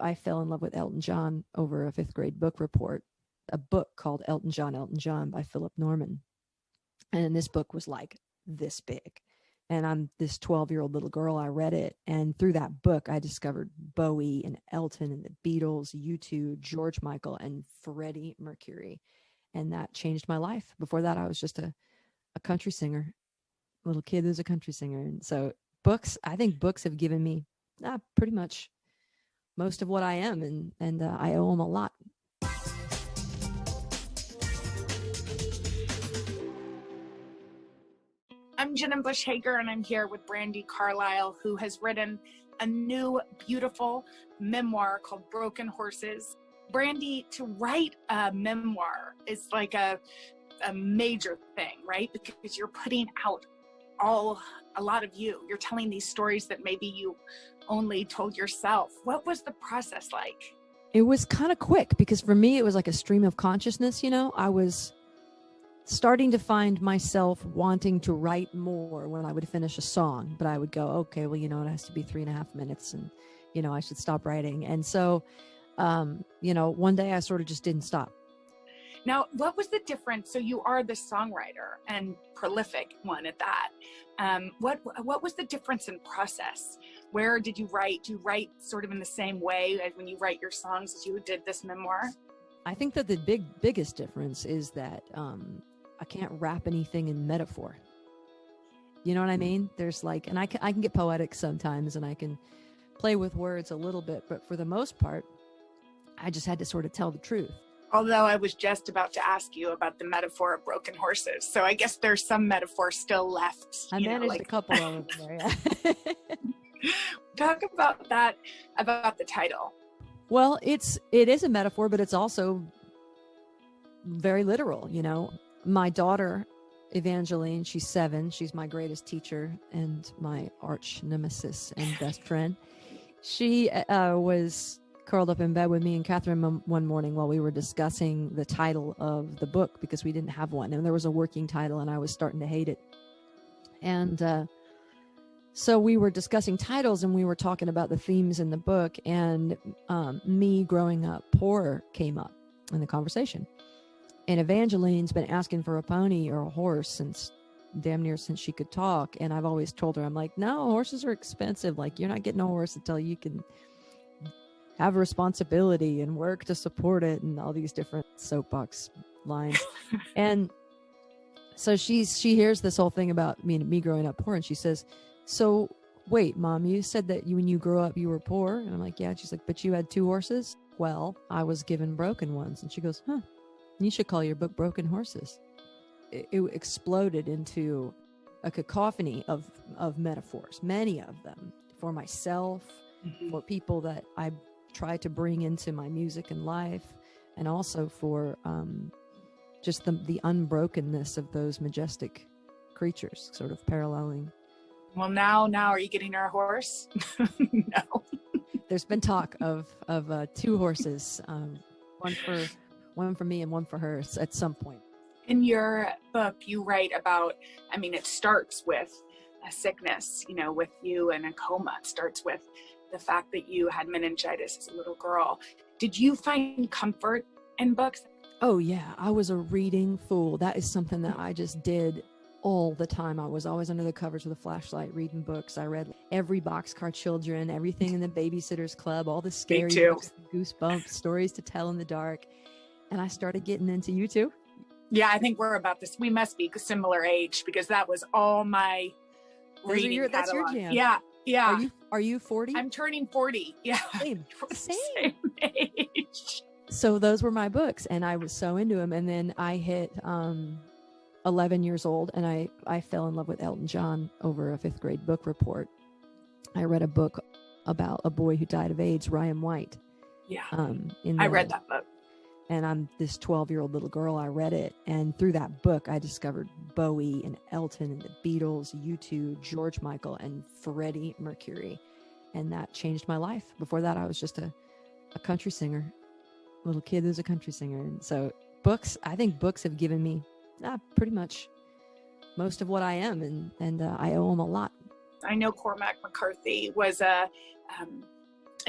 I fell in love with Elton John over a fifth grade book report, a book called Elton John by Philip Norman. And this book was like this big. And I'm this 12-year-old little girl. I read it. And through that book, I discovered Bowie and Elton and the Beatles, U2, George Michael, and Freddie Mercury. And that changed my life. Before that, I was just a country singer, little kid who's a country singer. And so I think books have given me pretty much most of what I am. And I owe them a lot. I'm Jenna Bush Hager, and I'm here with Brandi Carlile, who has written a new, beautiful memoir called Broken Horses. Brandi, to write a memoir is like a major thing, right? Because you're putting out a lot of you. You're telling these stories that maybe you only told yourself. What was the process like? It was kind of quick because for me, it was like a stream of consciousness. I was starting to find myself wanting to write more when I would finish a song, but I would go, okay, well, it has to be 3.5 minutes and, I should stop writing. And so, one day I sort of just didn't stop. Now, what was the difference? So you are the songwriter and prolific one at that. What was the difference in process? Where did you write? Do you write sort of in the same way as when you write your songs as you did this memoir? I think that the biggest difference is that I can't wrap anything in metaphor. You know what I mean? There's and I can get poetic sometimes and I can play with words a little bit, but for the most part, I just had to sort of tell the truth. Although I was just about to ask you about the metaphor of broken horses. So I guess there's some metaphor still left. I managed a couple of them there, yeah. Talk about that, about the title. Well, it is a metaphor, but it's also very literal, My daughter, Evangeline, she's 7. She's my greatest teacher and my arch nemesis and best friend. She was curled up in bed with me and Catherine one morning while we were discussing the title of the book because we didn't have one. And there was a working title and I was starting to hate it. And so we were discussing titles and we were talking about the themes in the book. And me growing up poor came up in the conversation. And Evangeline's been asking for a pony or a horse since she could talk. And I've always told her, I'm like, no, horses are expensive. You're not getting a horse until you can have a responsibility and work to support it and all these different soapbox lines. And so she hears this whole thing about me growing up poor. And she says, so wait, Mom, you said that when you grew up, you were poor. And I'm like, yeah. And she's like, but you had 2 horses. Well, I was given broken ones. And she goes, huh. You should call your book Broken Horses. It exploded into a cacophony of metaphors, many of them for myself, for people that I try to bring into my music and life, and also for just the unbrokenness of those majestic creatures, sort of paralleling. Well, now are you getting her a horse? No. There's been talk of 2 horses, one for me and one for her at some point. In your book, you write about, it starts with a sickness, with you in a coma. It starts with the fact that you had meningitis as a little girl. Did you find comfort in books? Oh, yeah. I was a reading fool. That is something that I just did all the time. I was always under the covers with a flashlight reading books. I read every Boxcar Children, everything in the Babysitter's Club, all the scary books, Goosebumps, Stories to Tell in the Dark. And I started getting into you too. Yeah, I think we're about this. We must be similar age because that was all my reading catalog. That's your jam. Yeah. Are you 40? I'm turning 40. Yeah. Same age. So those were my books and I was so into them. And then I hit 11 years old and I fell in love with Elton John over a fifth grade book report. I read a book about a boy who died of AIDS, Ryan White. Yeah. I read that book. And I'm this 12-year-old little girl. I read it. And through that book, I discovered Bowie and Elton and the Beatles, U2, George Michael, and Freddie Mercury. And that changed my life. Before that, I was just a country singer, little kid who's a country singer. And so I think books have given me pretty much most of what I am. And I owe them a lot. I know Cormac McCarthy was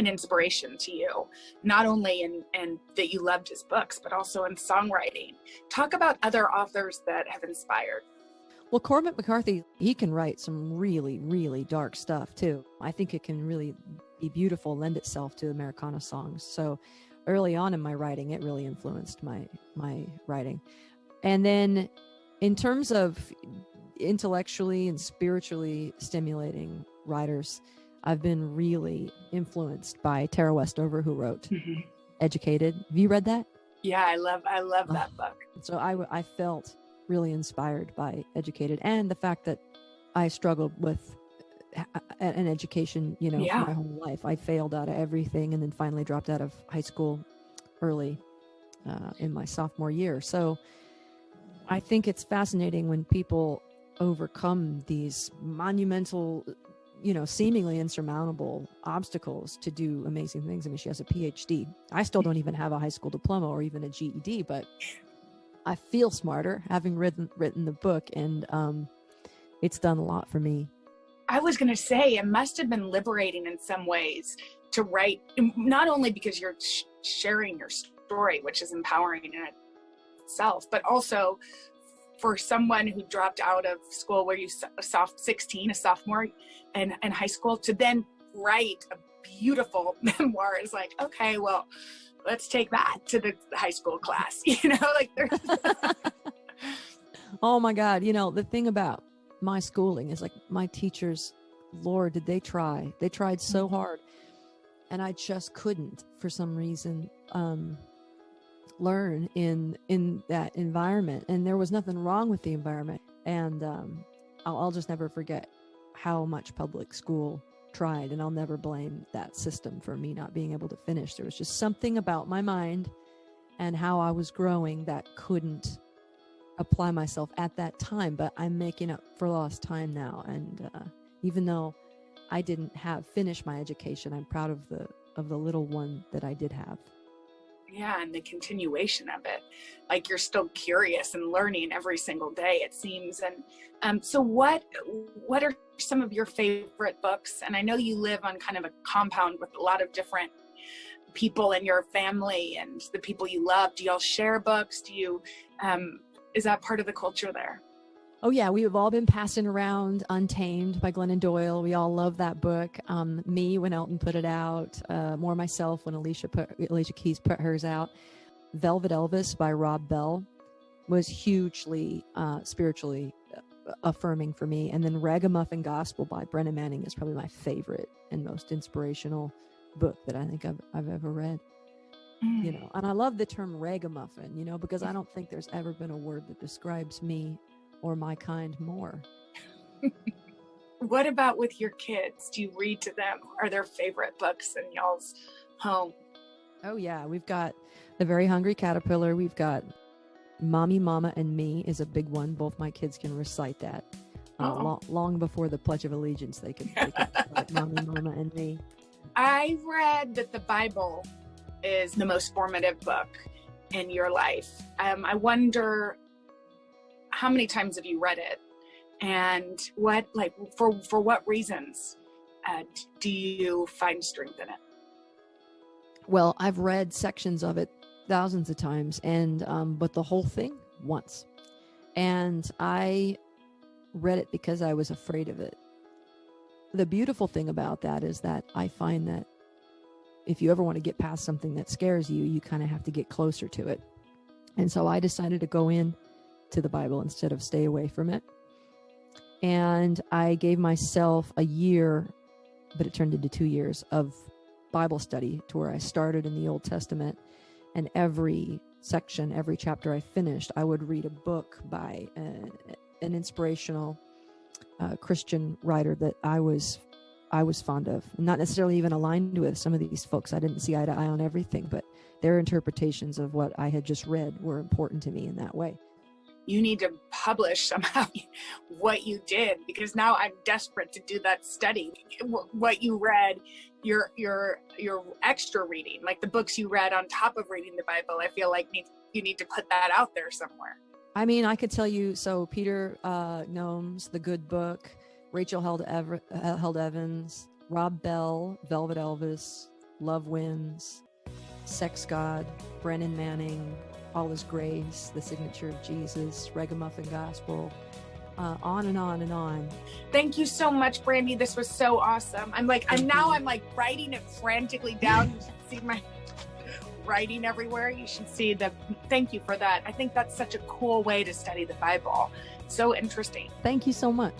an inspiration to you, not only in that you loved his books, but also in songwriting. Talk about other authors that have inspired. Well, Cormac McCarthy, he can write some really, really dark stuff too. I think it can really be beautiful, lend itself to Americana songs. So early on in my writing, it really influenced my writing. And then in terms of intellectually and spiritually stimulating writers, I've been really influenced by Tara Westover, who wrote Educated. Have you read that? Yeah, I love that book. So I felt really inspired by Educated, and the fact that I struggled with an education, my whole life. I failed out of everything and then finally dropped out of high school early in my sophomore year. So I think it's fascinating when people overcome these monumental, seemingly insurmountable obstacles to do amazing things. I mean, she has a PhD. I still don't even have a high school diploma or even a GED, but I feel smarter having written the book, and it's done a lot for me. I was going to say, it must have been liberating in some ways to write, not only because you're sharing your story, which is empowering in itself, but also for someone who dropped out of school where you a sophomore in high school, to then write a beautiful memoir is like, okay, well, let's take that to the high school class, there's Oh my God. The thing about my schooling is, like, my teachers, Lord, did they try? They tried so hard, and I just couldn't, for some reason, learn in that environment. And there was nothing wrong with the environment. And I'll just never forget how much public school tried, and I'll never blame that system for me not being able to finish. There was just something about my mind and how I was growing that couldn't apply myself at that time, but I'm making up for lost time now. And even though I didn't finish my education, I'm proud of the little one that I did have. Yeah, and the continuation of it, like, you're still curious and learning every single day, it seems. And so what are some of your favorite books? And I know you live on kind of a compound with a lot of different people in your family and the people you love. Do y'all share books? Do you is that part of the culture there? Oh yeah, we have all been passing around Untamed by Glennon Doyle. We all love that book. Me, when Elton put it out, more myself when Alicia Keys put hers out. Velvet Elvis by Rob Bell was hugely spiritually affirming for me. And then Ragamuffin Gospel by Brenna Manning is probably my favorite and most inspirational book that I think I've ever read. And I love the term ragamuffin, because I don't think there's ever been a word that describes me or my kind more. What about with your kids? Do you read to them? Are there favorite books in y'all's home? Oh yeah, we've got The Very Hungry Caterpillar. We've got Mommy, Mama, and Me is a big one. Both my kids can recite that. Long before the Pledge of Allegiance, they could recite Mommy, Mama, and Me. I read that the Bible is the most formative book in your life. I wonder, how many times have you read it, and for what reasons do you find strength in it? Well, I've read sections of it thousands of times, and but the whole thing once. And I read it because I was afraid of it. The beautiful thing about that is that I find that if you ever want to get past something that scares you, you kind of have to get closer to it. And so I decided to go in to the Bible instead of stay away from it. And I gave myself a year, but it turned into 2 years of Bible study, to where I started in the Old Testament, and every section, every chapter I finished, I would read a book by an inspirational Christian writer that I was fond of, not necessarily even aligned with. Some of these folks, I didn't see eye to eye on everything, but their interpretations of what I had just read were important to me in that way. You need to publish somehow what you did, because now I'm desperate to do that study. What you read, your extra reading, like the books you read on top of reading the Bible, I feel like you need to put that out there somewhere. I mean, I could tell you, so Peter Gnomes, The Good Book, Rachel Held Evans, Rob Bell, Velvet Elvis, Love Wins, Sex God, Brennan Manning, All Is Grace, The Signature of Jesus, Ragamuffin Gospel, on and on and on. Thank you so much, Brandi. This was so awesome. I'm writing it frantically down. You should see my writing everywhere. You should see thank you for that. I think that's such a cool way to study the Bible. So interesting. Thank you so much.